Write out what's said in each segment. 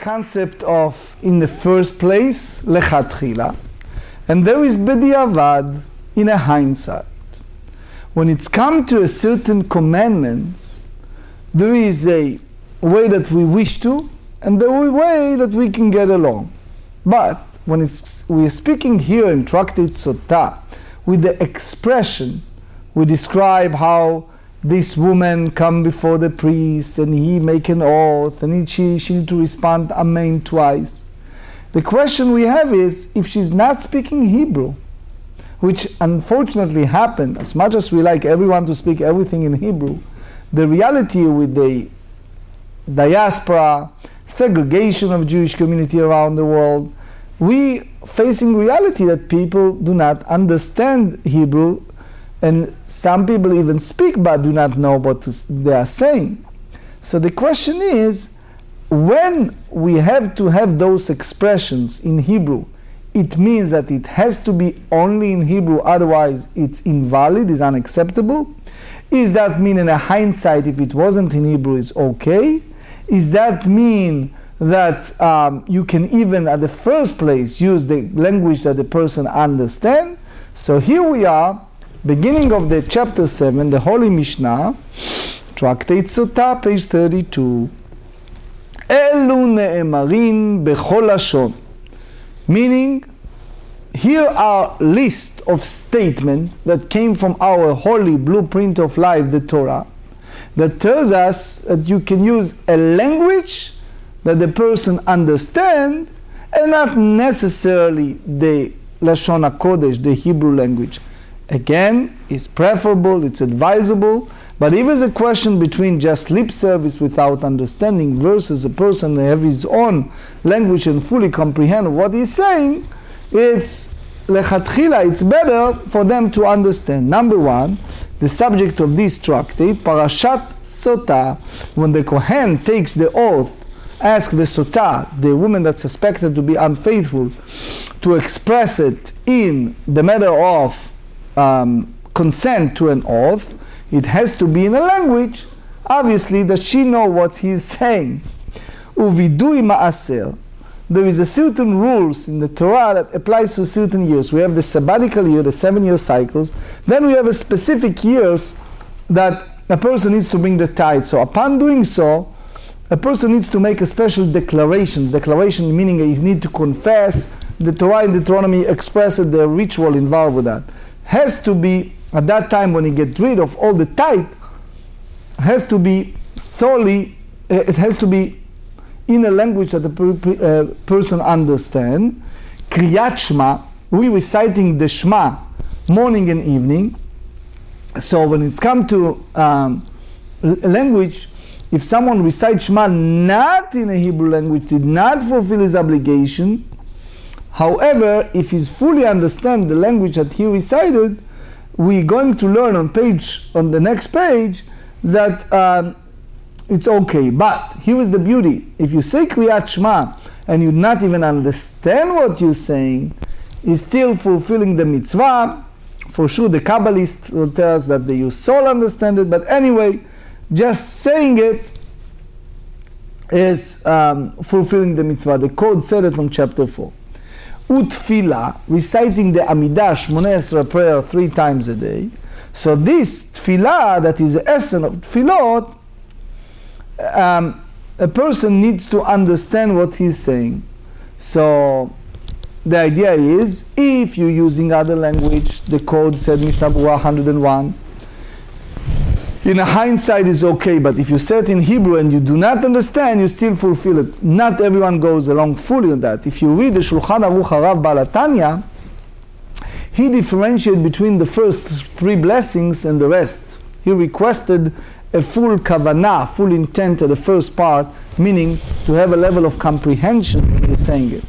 concept of, in the first place, lechatchila, and there is bediavad, in a hindsight. When it's come to a certain commandments, there is a way that we wish to, and the way that we can get along. But when we are speaking here in Tractate Sotah, with the expression, we describe how this woman come before the priest and he make an oath and she need to respond amen twice. The question we have is, if she's not speaking Hebrew, which unfortunately happened, as much as we like everyone to speak everything in Hebrew, the reality with the diaspora, segregation of Jewish community around the world, we facing reality that people do not understand Hebrew, and some people even speak but do not know what they are saying. So the question is, when we have to have those expressions in Hebrew, it means that it has to be only in Hebrew, otherwise it's invalid, is unacceptable? Is that mean in a hindsight, if it wasn't in Hebrew, is okay? Is that mean that you can even at the first place use the language that the person understands? So here we are, beginning of the chapter 7, the Holy Mishnah, Tractate Sotah, page 32. Elu ne'emarin bechol lashon. Meaning, here are list of statements that came from our holy blueprint of life, the Torah, that tells us that you can use a language that the person understands and not necessarily the Lashon HaKodesh, the Hebrew language. Again, it's preferable, it's advisable, but if it's a question between just lip service without understanding versus a person that have his own language and fully comprehend what he's saying, it's lechatchila, it's better for them to understand. Number one, the subject of this tractate, Parashat Sotah, when the Kohen takes the oath, ask the Sotah, the woman that's suspected to be unfaithful, to express it in the matter of consent to an oath, it has to be in a language, obviously, that she know what he's saying. Uvidui ma'aser. There is a certain rules in the Torah that applies to certain years. We have the sabbatical year, the 7-year cycles. Then we have a specific years that a person needs to bring the tithe. So upon doing so, a person needs to make a special declaration. Declaration meaning he needs to confess. The Torah in Deuteronomy expresses the ritual involved with that. Has to be, at that time when he gets rid of all the tithe, has to be solely, it has to be in a language that the person understands. Kriyat Shema, we reciting the Shema morning and evening. So when it's come to language, if someone recites Shema not in a Hebrew language, did not fulfill his obligation. However, if he's fully understand the language that he recited, we're going to learn on the next page that it's okay. But here is the beauty. If you say Kriyat Shema and you not even understand what you're saying, is still fulfilling the mitzvah. For sure the Kabbalist will tell us that the soul understand it, but anyway, just saying it is fulfilling the mitzvah. The code said it on chapter 4. Utfila, reciting the Amidah, Shmoneh Esrei prayer 3 times a day. So this tefillah, that is the essence of tefillot, a person needs to understand what he's saying. So the idea is, if you're using other language, the code said Mishnah Berurah 101, in a hindsight is okay, but if you say it in Hebrew and you do not understand, you still fulfill it. Not everyone goes along fully on that. If you read the Shulchan Aruch Harav Baal Tanya, he differentiated between the first 3 blessings and the rest. He requested a full kavanah, full intent at the first part, meaning to have a level of comprehension when you're saying it.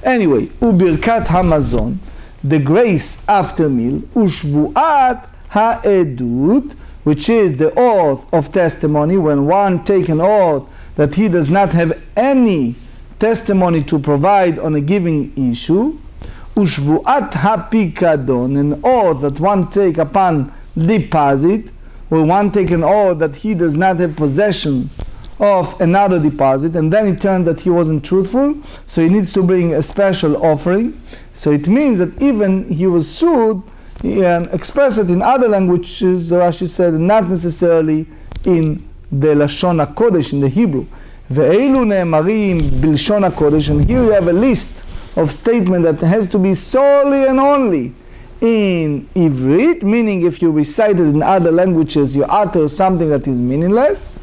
Anyway, Ubirkat Hamazon, the grace after meal, Ushvuat Ha'edut, which is the oath of testimony, when one take an oath that he does not have any testimony to provide on a given issue. Ushvuat hapikadon, an oath that one take upon deposit, where one take an oath that he does not have possession of another deposit, and then it turned that he wasn't truthful, so he needs to bring a special offering. So it means that even he was sued, he expressed it in other languages, Rashi said, not necessarily in the Lashon HaKodesh, in the Hebrew. Ve'elu ne'emarim b'lshon HaKodesh, and here we have a list of statement that has to be solely and only in Ivrit, meaning if you recite it in other languages, you utter something that is meaningless.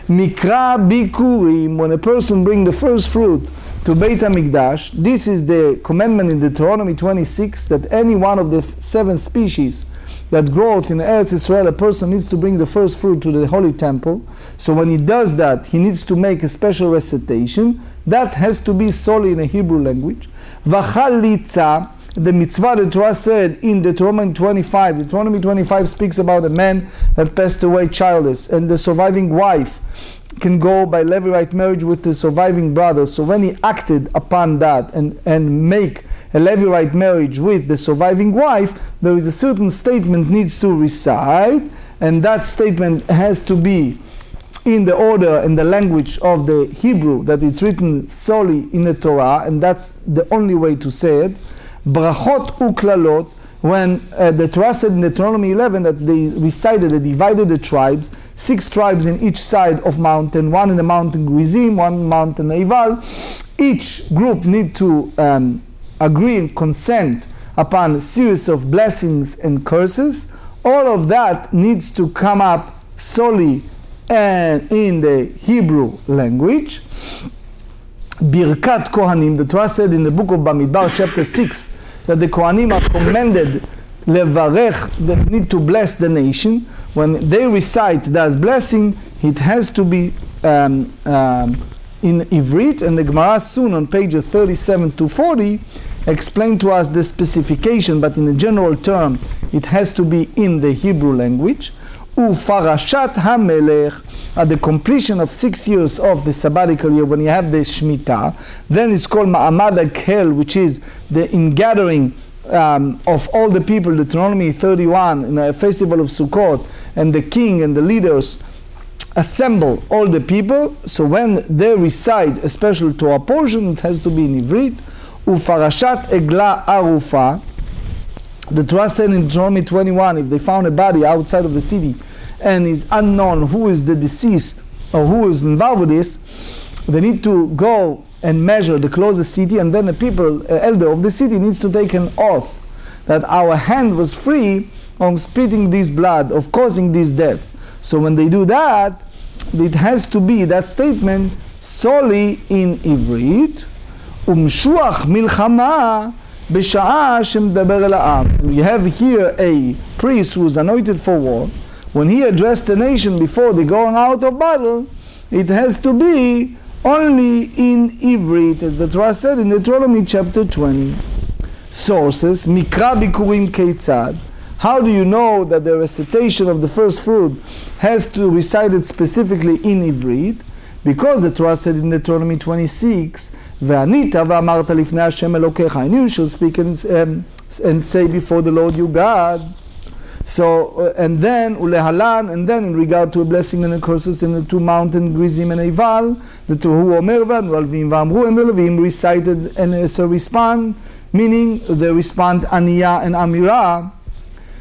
Mikra bikurim, when a person brings the first fruit to Beit HaMikdash, this is the commandment in Deuteronomy 26, that any one of the 7 species that growth in Eretz Israel, a person needs to bring the first fruit to the Holy Temple. So when he does that, he needs to make a special recitation. That has to be solely in a Hebrew language. V'chalitza, the mitzvah the Torah said in Deuteronomy 25. Deuteronomy 25 speaks about a man that passed away childless, and the surviving wife can go by Levirate marriage with the surviving brother. So when he acted upon that and make a Levirate marriage with the surviving wife, there is a certain statement needs to recite, and that statement has to be in the order and the language of the Hebrew, that it's written solely in the Torah, and that's the only way to say it. Brachot uklalot, when the Torah said in Deuteronomy 11 that they divided the tribes, 6 tribes in each side of mountain, 1 in the mountain Grizim, 1 in the mountain Eival. Each group need to agree and consent upon a series of blessings and curses. All of that needs to come up solely in the Hebrew language. Birkat Kohanim, the Torah said in the book of Bamidbar, chapter 6, that the Kohanim are commanded levarech, they need to bless the nation. When they recite that blessing, it has to be in Ivrit, and the Gemara soon on pages 37 to 40 explain to us the specification, but in a general term, it has to be in the Hebrew language. Ufarashat HaMelech, at the completion of 6 years of the sabbatical year, when you have the Shemitah, then it's called Ma'amad HaKel, which is the ingathering of all the people, Deuteronomy 31, in a festival of Sukkot, and the king and the leaders assemble all the people. So when they recite a special Torah portion, it has to be in Ivrit. Ufarashat Egla Arufa, the Torah said in Deuteronomy 21, if they found a body outside of the city and is unknown who is the deceased or who is involved with this, they need to go and measure the closest city, and then the people, elder of the city, needs to take an oath that our hand was free of spitting this blood, of causing this death. So when they do that, it has to be that statement solely in Ivrit. Umshuach milchama b'sha'a shemdaber el ha'am. We have here a priest who is anointed for war. When he addressed the nation before the going out of battle, it has to be only in Ivrit, as the Torah said in Deuteronomy chapter 20. Sources, Mikra bikurim keitzad. How do you know that the recitation of the first fruit has to be recited specifically in Ivrit? Because the Torah said in Deuteronomy 26, Ve'anita ve'amarta lifnei Hashem Elokecha, and you shall speak and say before the Lord your God. So, and then ulehalan, and then in regard to a blessing and a curses in the 2 mountains, Grizim and Eival, the two who omer v'alvim v'amru, and the Levim recited and as a respond, meaning they respond Aniyah and Amirah.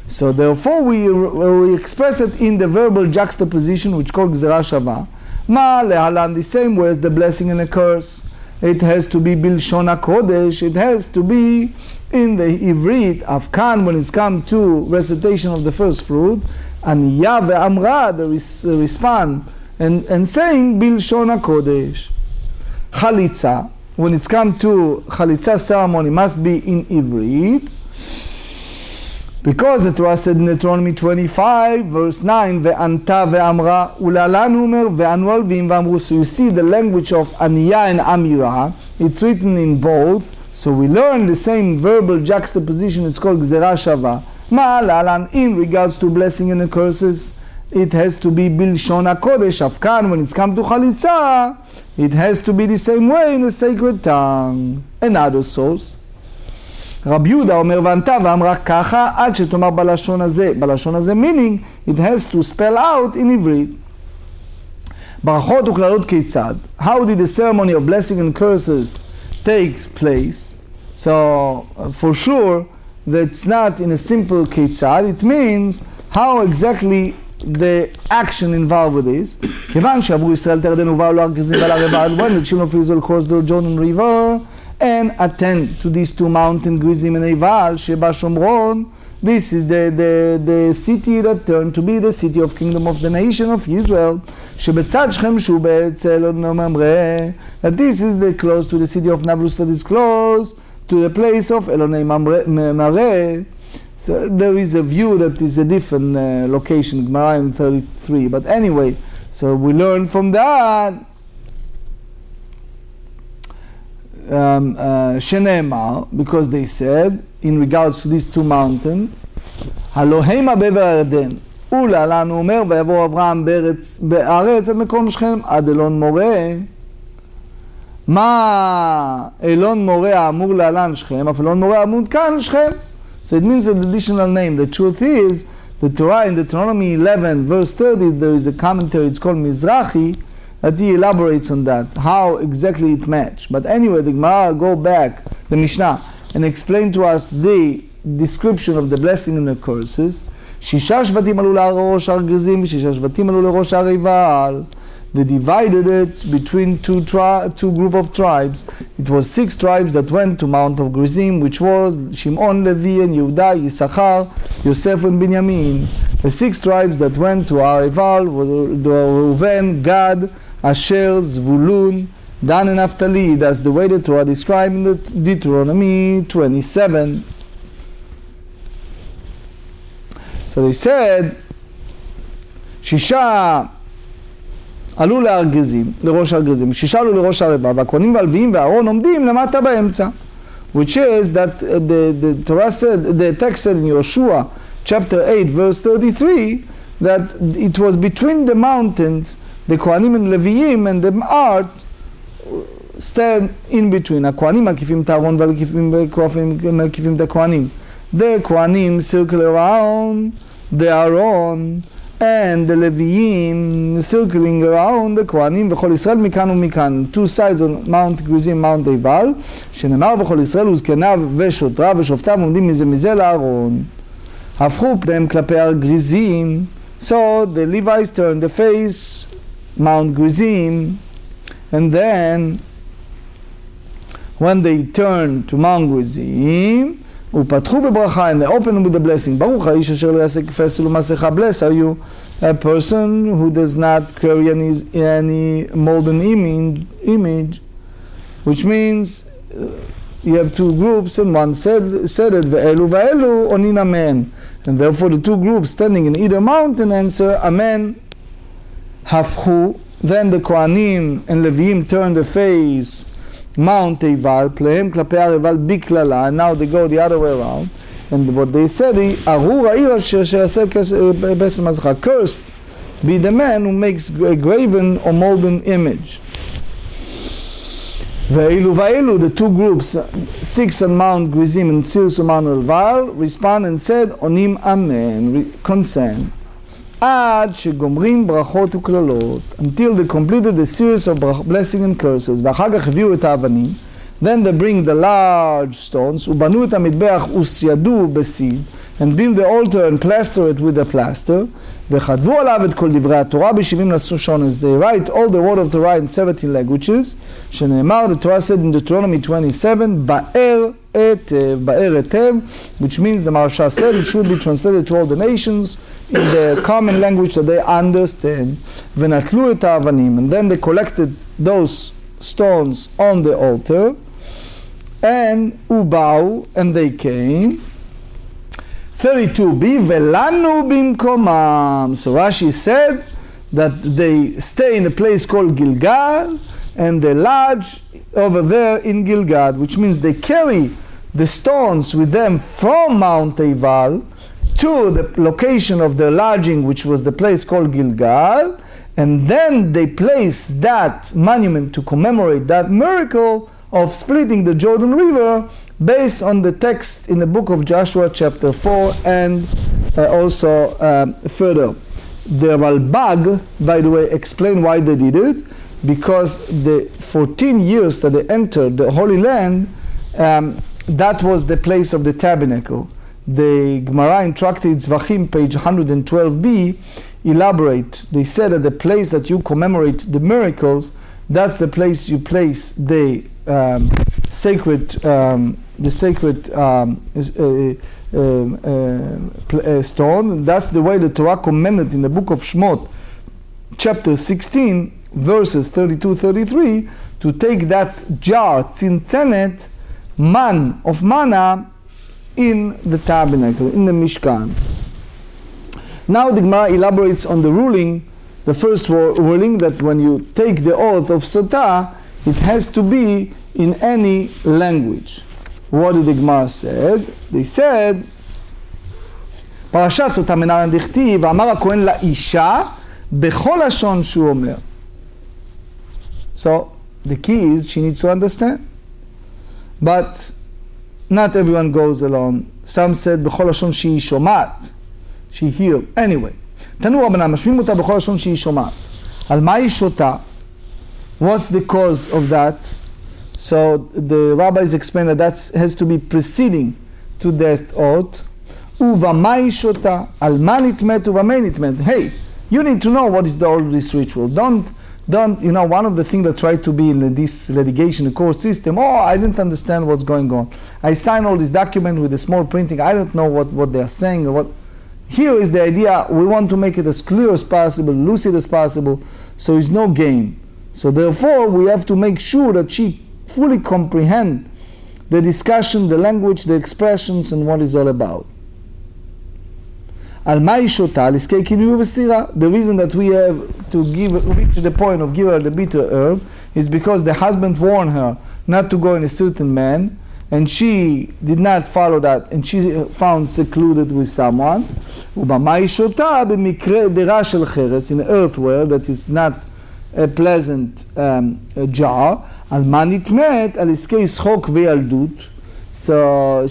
So therefore we express it in the verbal juxtaposition, which called Gzera Shava. Ma lehalan, the same way as the blessing and the curse. It has to be Bilshon HaKodesh, it has to be in the Ivrit. Afkan, when it's come to recitation of the first fruit, Aniyah ve'amra, they respond and saying Bilshon HaKodesh. Chalitza, when it's come to Chalitza ceremony, must be in Ivrit. Because the Torah said in Deuteronomy 25, verse 9, Ve'anta ve'amra, u'la'lan umer ve'anu alvim ve'amru. So you see the language of Aniyah and Amirah, it's written in both. So we learn the same verbal juxtaposition, it's called Gzera Shava. Ma'alalan, in regards to blessing and the curses, it has to be Bilshon HaKodesh. Afkan, when it's come to Chalitza, it has to be the same way in the sacred tongue. Another source. Rabbi Yehuda אומר וענתה ואמרה ככה עד שתאמר בלשון הזה. בלשון הזה meaning it has to spell out in Ivrit. ברכות וקללות כיצד? How did the ceremony of blessing and curses take place? So, for sure, that's not in a simple כיצד, it means how exactly the action involved with this. כיוון שעברו ישראל את הירדן ובאו להר גריזים ועל הר עיבל, when the children of Israel crossed the Jordan River and attend to these two mountains, גריזים and עיבל, שבה שומרון, this is the city that turned to be the city of kingdom of the nation of Israel, שבצד שכם שהוא באצל ממרא, that this is the close to the city of Nablus that is close to the place of אלוני מראה. So there is a view that is a different location, Gemara in 33. But anyway, so we learn from that. שנאמר, because they said, in regards to these two mountains, הלא המה בעבר הירדן, ולהלן הוא אומר, ויבוא אברהם בארץ עד מקום שכם, עד אלון מורה. מה אלון מורה האמור להלן שכם, אף אלון מורה האמור כאן שכם. So it means an additional name. The truth is, the Torah in Deuteronomy 11 verse 30, there is a commentary, it's called Mizrahi, that he elaborates on that, how exactly it matched. But anyway, the Gemara go back, the Mishnah, and explain to us the description of the blessing and the curses. שישה שבטים עלו לראש הר גריזים, ושישה שבטים עלו לראש הר עיבל. They divided it between two group of tribes. It was 6 tribes that went to Mount of Gerizim, which was Shimon, Levi, and Yehuda, Yisachar, Yosef, and Binyamin. The 6 tribes that went to Har Eival were Reuven, Gad, Asher, Zvulun, Dan, and Naphtali. That's the way the Torah described in the Deuteronomy 27. So they said, שישה עלו להר גריזים, לראש הר גריזים, שישה עלו לראש הר עיבל, והכהנים והלוויים והארון עומדים למטה באמצע. Which is that the Torah said, the text said in Yoshua chapter 8 verse 33 that it was between the mountains, the כהנים and לוויים and the art stand in between. הכהנים מקיפים את הארון והלוויים מקיפים את הכהנים. The כהנים circle around the Aaron and the Leviim circling around the Kohanim וכל ישראל מכאן ומכאן. Two sides on Mount Gerizim, Mount עיבל, שנאמר וכל ישראל וזקניו ושוטריו ושופטיו עומדים מזה לארון. הפכו פניהם כלפי הר גריזים. So the Levites turned the face Mount Gerizim, and then when they turned to Mount Gerizim, ופתחו בברכה, and they opened with the blessing. ברוך האיש אשר לא יעשה כפסל ומסכה. Bless are you, a person who does not carry any molten image, which means you have two groups, and one said it, ואלו ואלו עונים amen. And therefore the two groups standing in either mountain answer amen. הפכו, then the Kohanim and Leviim turned the face Mount Eival, פניהם כלפי הר עיבל בקללה, and now they go the other way around, and what they said is, ארור העיר אשר שיעשה פסל מסכה, cursed be the man who makes a graven or molten image. ואילו ואילו, the two groups, 6 on Mount Gerizim and 6 on Mount Eival, respond and said, עונים amen, consent. עד שגומרים ברכות וקללות, until they completed the series of blessing and curses, ואחר כך הביאו את האבנים, then they bring the large stones, ובנו את המטבח וסיידו בסיד, and build the altar and plaster it with the plaster, וכתבו עליו את כל דברי התורה ב-70 לשונות. They write all the word of Torah in 17 languages, שנאמר, the Torah said in Deuteronomy 27, באר היטב, which means the Maharsha said it should be translated to all the nations in the common language that they understand. ונטלו את האבנים, and then they collected those stones on the altar, and ובאו, and they came. 32b, ולנו במקומם. So Rashi said that they stay in a place called Gilgal, and they lodge over there in Gilgad, which means they carry the stones with them from Mount Eival to the location of their lodging, which was the place called Gilgad, and then they place that monument to commemorate that miracle of splitting the Jordan River based on the text in the book of Joshua chapter 4 and also further. the Ralbag, by the way, explained why they did it, because the 14 years that they entered the Holy Land, that was the place of the tabernacle. The Gemara in Tractate Sotah, page 112b, elaborate. They said that the place that you commemorate the miracles, that's the place you place the sacred stone. That's the way the Torah commanded in the book of Shmot, chapter 16, verses 32-33, to take that jar, tzintzenet, man of manna, in the tabernacle, in the Mishkan. Now the Gemara elaborates on the ruling, the first ruling, that when you take the oath of Sotah, it has to be in any language. What did the Gemara say? They said, פרשת סוטה מנהרן דכתיב, ואמר הכהן לאישה, בכל לשון שהוא אומר. So, the key is she needs to understand. But not everyone goes along. Some said בכל לשון שהיא שומעת. She hear. Anyway, תנו רבנן, משמיעים אותה בכל לשון שהיא שומעת. על מה היא שותה? What's the cause of that? So the rabbis explain that that has to be preceding to that oath. ובמה היא שותה? על מה נטמאת ובמה נטמאת? Hey, you need to know what is all this ritual. Don't, one of the things that try to be in this litigation, the court system, I didn't understand what's going on. I sign all this document with a small printing, I don't know what they are saying or what. Here is the idea, we want to make it as clear as possible, lucid as possible, so it's no game. So therefore, we have to make sure that she fully comprehend the discussion, the language, the expressions, and what it's all about. על מה היא שותה? לעסקי כינוי וסתירה. The reason that we have to reach the point of give her the bitter herb is because the husband warned her not to go in a certain man, and she did not follow that, and she found secluded with someone. ובמה היא שותה? במקרה דירה של חרס, in earthware that is not a pleasant jar. על מה נטמאת? על עסקי שחוק וילדות. So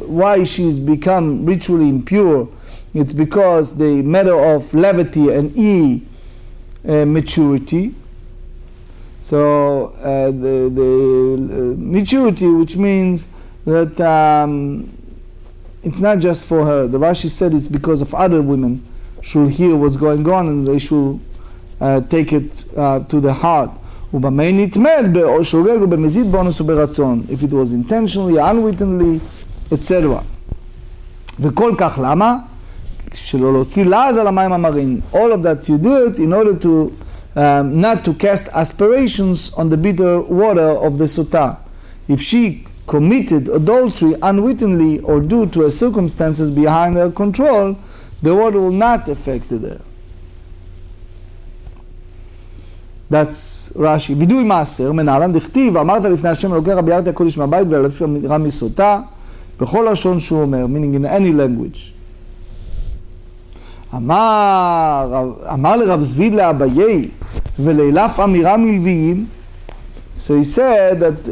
why she's become ritually impure? It's because the matter of levity and maturity. So the maturity, which means that it's not just for her. The Rashi said it's because of other women should hear what's going on and they should take it to the heart. If it was intentionally, unwittingly, etc. וכל כך למה? שלא להוציא לעז על המים המרים. All of that you do it in order to not to cast aspirations on the bitter water of the Sotah. If she committed adultery unwittingly or due to circumstances behind her control, the water will not affect her. That's Rashi. וידוי מעשר, מנהלן דכתיב, אמרת לפני השם אלוקי רבי ירתי הקודש מהבית ולפי אמירה מי-סוטה, בכל לשון שהוא אומר, meaning in any language. אמר לרב זביד לאביי, ולאלף אמירה מלוויים, so he said that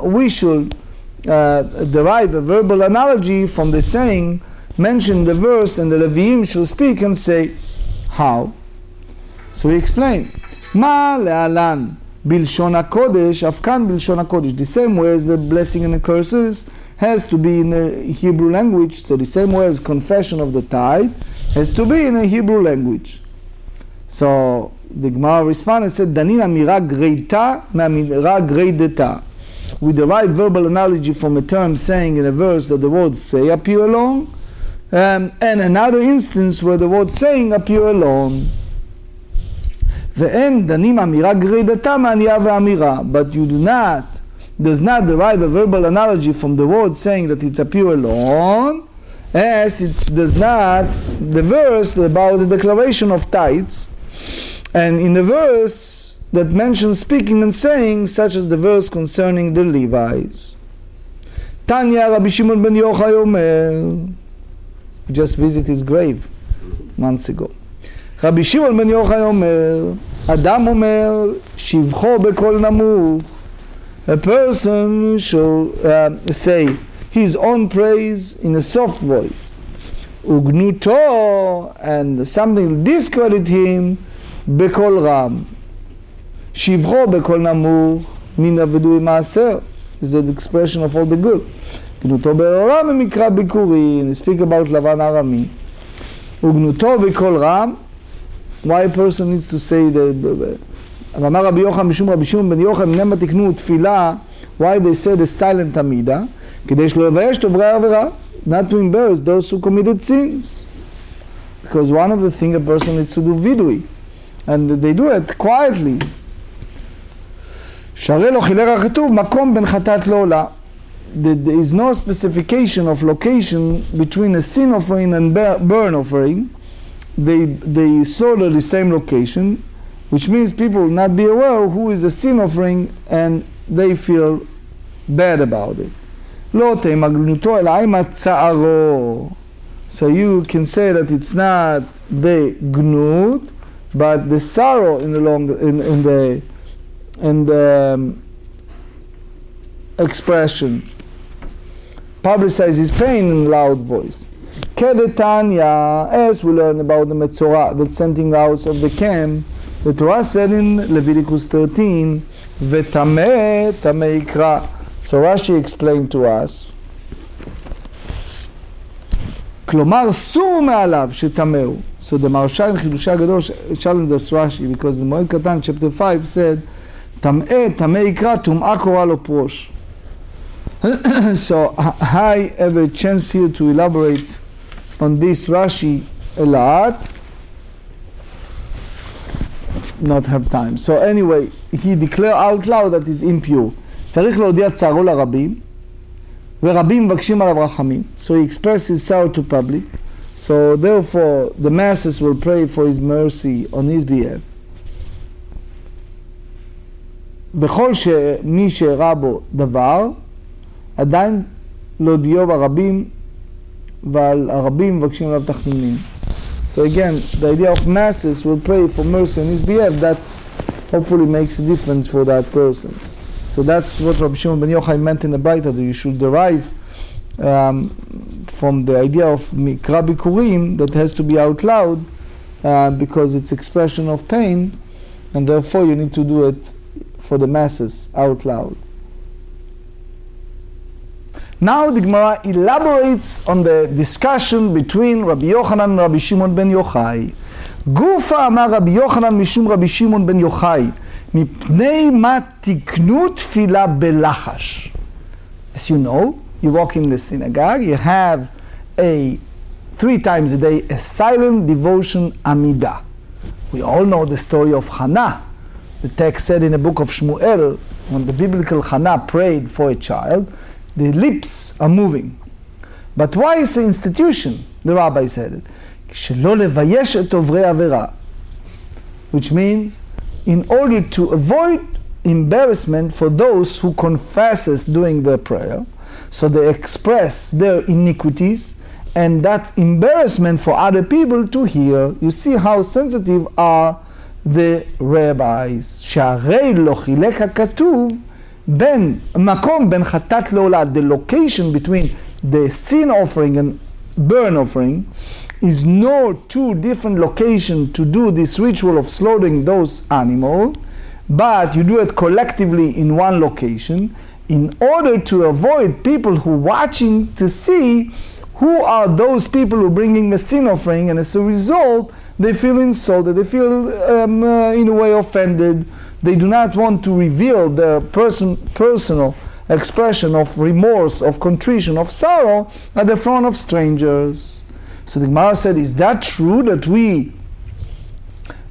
we should derive a verbal analogy from the saying, mention the verse, and the Leviim shall speak and say, how? So he explained, מה להלן בלשון הקודש, אף כאן בלשון הקודש. The same way as the blessing and the curses has to be in the Hebrew language, so the same way as confession of the tithe has to be in a Hebrew language. So the Gemara responded and said, דנין אמירה גרידתה מאמירה גרידתה. We derive verbal analogy from a term saying in a verse that the words say appear alone, and another instance where the words saying appear alone. ואין דנים אמירה גרידתה מענייה ואמירה. But you does not derive a verbal analogy from the word saying that it's appear alone, as it does not the verse about the declaration of tithes, and in the verse that mentions speaking and saying, such as the verse concerning the Levites. Tanya Rabbi Shimon ben Yochai Omer, just visit his grave months ago. רבי שמעון בן יוחאי אומר, אדם אומר, שבחו בקול נמוך. A person shall say his own praise in a soft voice. וגנותו, and something discredit him, בקול רם. שבחו בקול נמוך, מן עבדוי מעשר. This is the expression of all the good. גנותו בעורם במקרא ביקורים, speak about לבן ארמי. וגנותו בקול רם, why a person needs to say that, אמר רבי יוחנן משום רבי שמעון בן יוחנן, מנמה תקנו תפילה, why they say the silent עמידה, כדי שלא יבייש את עוברי העבירה, not to embarrass those who committed sins. Because one of the things a person needs to do vidui, and they do it quietly. שהרי לא חילק הכתוב, מקום בין חטאת לעולה. There is no specification of location between a sin offering and burn offering. They slaughter the same location, which means people will not be aware who is a sin offering and they feel bad about it. לא תימא גנותו אלא אימא צערו. So you can say that it's not the gnut, but the sorrow in the expression. Publicize his pain in loud voice. Kedetanya, as we learn about the Metzorah, the sending out of the camp, the Torah said in Leviticus 13, Vetameh, Tameh Ikra. So Rashi explained to us, כלומר, סור מעליו שטמאו. So the Maharsha in חידושי הגדול challenged Rashi, because the מועד קטן, chapter 5, said, טמא יקרא, טומאה קורא לו פרוש. So I have a chance here to elaborate on this Rashi a lot. Not have time. So anyway, he declared out loud that he's impure. צריך להודיע צערו לרבים, ורבים מבקשים עליו רחמים. So he expressed his sorrow to public. So therefore, the masses will pray for his mercy on his behalf. וכל שמי שאירע בו דבר, עדיין להודיעו ברבים, ועל הרבים מבקשים עליו תחנונים. So again, the idea of masses will pray for mercy on his behalf, that hopefully makes a difference for that person. So that's what Rabbi Shimon ben Yochai meant in the Braita, that you should derive from the idea of Mikra Bikurim, that has to be out loud, because it's expression of pain, and therefore you need to do it for the masses out loud. Now the Gemara elaborates on the discussion between Rabbi Yochanan and Rabbi Shimon ben Yochai. Gufa amar Rabbi Yochanan mishum Rabbi Shimon ben Yochai mipnei ma tiknu tefila belachash. As you know, you walk in the synagogue, you have 3 times a day a silent devotion amida. We all know the story of Hannah. The text said in the book of Shmuel, when the biblical Hannah prayed for a child, the lips are moving. But why is the institution? The rabbi said it. שלא לבייש את עוברי עבירה. Which means, in order to avoid embarrassment for those who confesses during their prayer, so they express their iniquities, and that embarrassment for other people to hear. You see how sensitive are the rabbis. שהרי לא חילק הכתוב בין מקום בין חטאת לעולה, the location between the sin offering and burn offering is no 2 different locations to do this ritual of slaughtering those animals, but you do it collectively in one location in order to avoid people who watching to see who are those people who are bringing the sin offering, and as a result they feel insulted, they feel in a way offended. They do not want to reveal their personal expression of remorse, of contrition, of sorrow at the front of strangers. So the Gemara said, is that true that we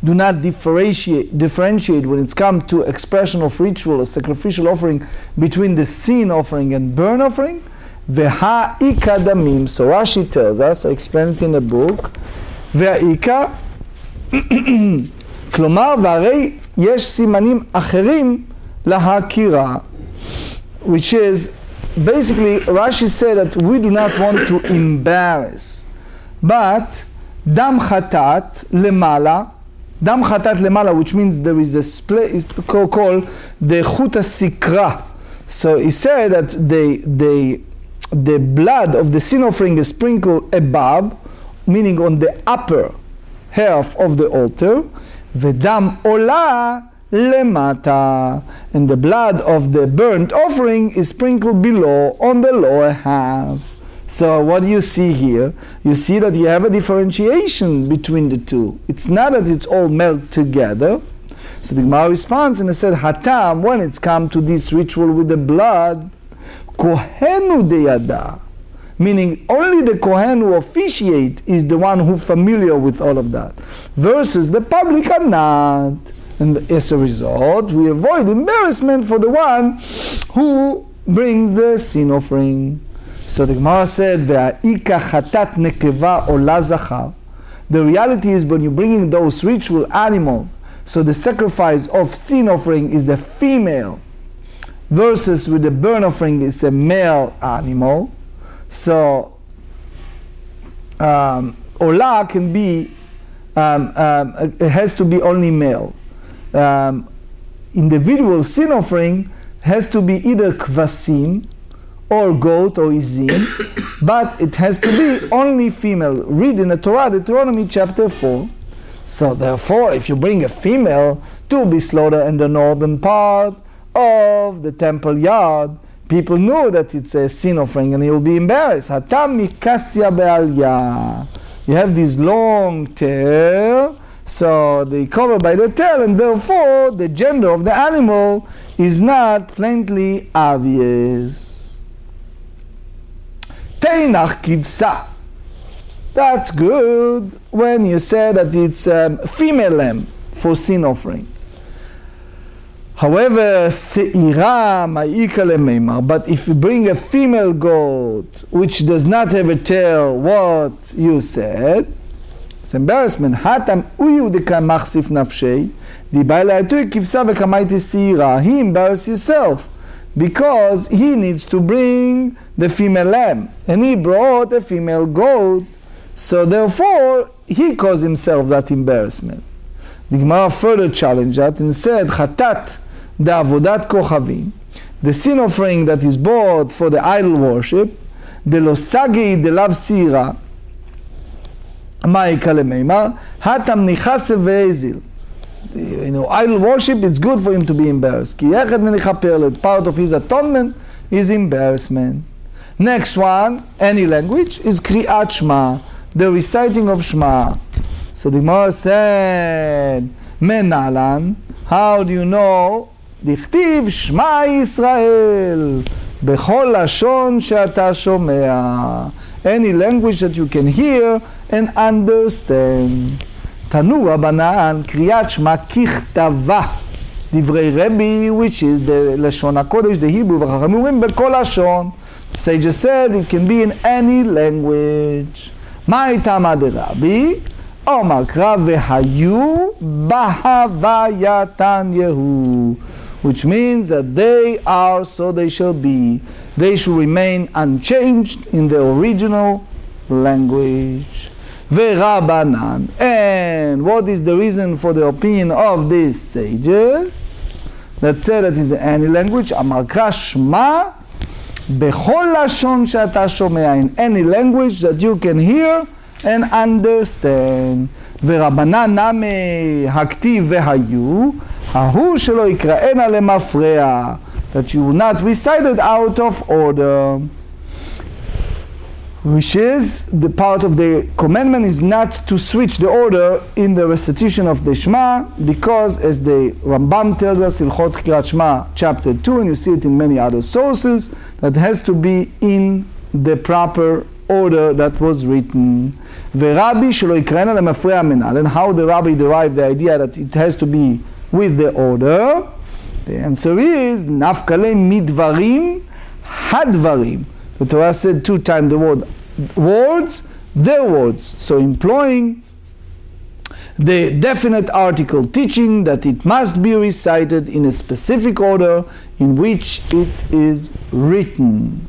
do not differentiate when it's come to expression of ritual or sacrificial offering between the sin offering and burn offering? Ve'ha'ika damim. So Rashi tells us, I explained it in the book, ve'ha'ika, כלומר, והרי יש סימנים אחרים להכירה, which is, basically, Rashi said that we do not want to embarrass, but דם חטאת למעלה, which means there is a split, it's called the חוט הסיכרה. So he said that the blood of the sin offering is sprinkled above, meaning on the upper half of the altar, ודם עולה למטה, and the blood of the burnt offering is sprinkled below on the lower half. So what do you see here? You see that you have a differentiation between the two. It's not that it's all melted together. So the Gemara responds and it said, Hatam, when it's come to this ritual with the blood, kohenu deyada, meaning only the kohen who officiate is the one who familiar with all of that, versus the public are not. And as a result, we avoid embarrassment for the one who brings the sin offering. So the Gemara said, "Ve'ika chatat nekeva ola zachar." The reality is when you're bringing those ritual animals, so the sacrifice of sin offering is the female, versus with the burnt offering is a male animal. So ola can be, it has to be only male. Individual sin offering has to be either kvasim, or goat or izim, but it has to be only female. Read in the Torah, Deuteronomy chapter 4. So therefore, if you bring a female to be slaughtered in the northern part of the temple yard, people know that it's a sin offering and he will be embarrassed. Hatam mikasya be'alya. You have this long tail, so they cover by the tail, and therefore the gender of the animal is not plainly obvious. Teinach kivsa. That's good when you say that it's a female lamb for sin offering. However, se'ira ma'ika lemeimar. But if you bring a female goat which does not have a tail, what you said, it's embarrassment. Hatam uyu deka machsif nafshei di ba'ala atu kivsa v'kamaiti se'ira. He embarrassed himself because he needs to bring the female lamb, and he brought a female goat, so therefore he caused himself that embarrassment. The Gemara further challenged that and said, Chatat da avodat kochavim, the sin offering that is brought for the idol worship, de lo sagi de lav sira, ma'ika lemeimar, hatam nichase ve'ezil. Idol worship, it's good for him to be embarrassed. Part of his atonement is embarrassment. Next one, any language, is Kriyat Shema, the reciting of Shema. So the Gemara said, Menalan, how do you know? Dichtiv Shema Yisrael, Bechol Lashon She'ata Shomea. Any language that you can hear and understand. Tanu Rabbanan, Kriyat Shema Kichtava, Divrei Rebbe, which is the Lashon HaKodesh, the Hebrew, V'chachamim B'kol Lashon. Sages said it can be in any language. Ma'itama de Rabbi, Omar Kra V'hayu B'havayatan Yehu, which means that they are, so they shall be. They should remain unchanged in the original language. Ve'Rabbanan. And what is the reason for the opinion of these sages that say that is any language? Amar Kra Shema Bechol Lashon She'ata Shomea, in any language that you can hear and understand. Ve'Rabbanan Name Haktiv Ve'hayu Hahu Shelo Yikra'ena Lemafreya, that you will not recite it out of order, which is the part of the commandment is not to switch the order in the recitation of the Shema, because as the Rambam tells us, Hilchot Kriyat Shema, chapter 2, and you see it in many other sources, that has to be in the proper order that was written. Ve'Rabbi shelo yikra'ena lemafreya menal. And how the Rabbi derived the idea that it has to be with the order? The answer is nafkale midvarim hadvarim. The Torah said 2 times the word words, their words. So employing the definite article teaching that it must be recited in a specific order in which it is written.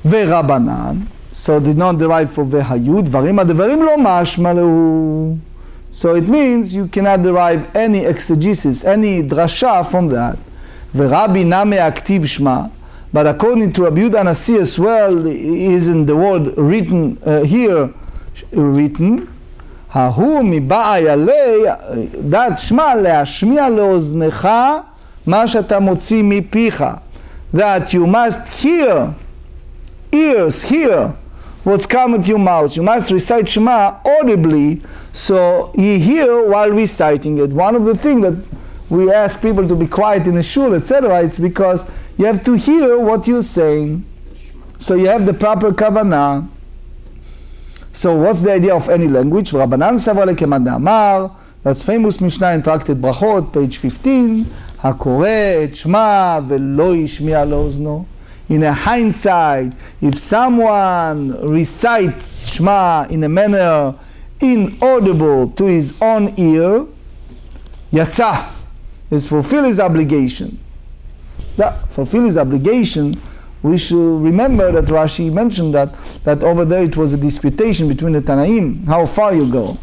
Ve'Rabbanan, so did not derive for Ve'hayu, dvarim advarim lo mashma lehu. So it means you cannot derive any exegesis, any drasha from that. Ve'Rabbi name aktiv shma. But according to Rabbi Yehuda Nasi as well, isn't the word written here written, ההוא מבעי עלי, דעת שמע להשמיע לאוזנך מה שאתה מוציא מפיך. That you must hear, ears hear what's come with your mouth. You must recite Shema audibly, so you hear while reciting it. One of the things that we ask people to be quiet in a shul, etc., it's because you have to hear what you're saying. So you have the proper kavanah. So what's the idea of any language? Rabbanan Savale Kemadamar, that's famous Mishnah in Tractate Brachot, page 15, הקורא את שמה ולא ישמיע לאוזנו. In a hindsight, if someone recites Shema in a manner inaudible to his own ear, יצא, is fulfill his obligation. Fulfill his obligation, we should remember that Rashi mentioned that over there it was a disputation between the Tanaim, how far you go.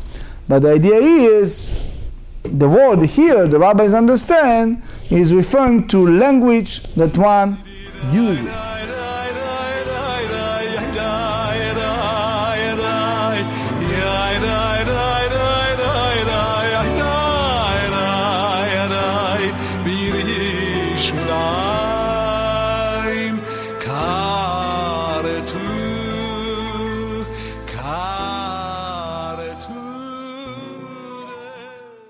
But the idea is, the word here, the rabbis understand, is referring to language that one uses.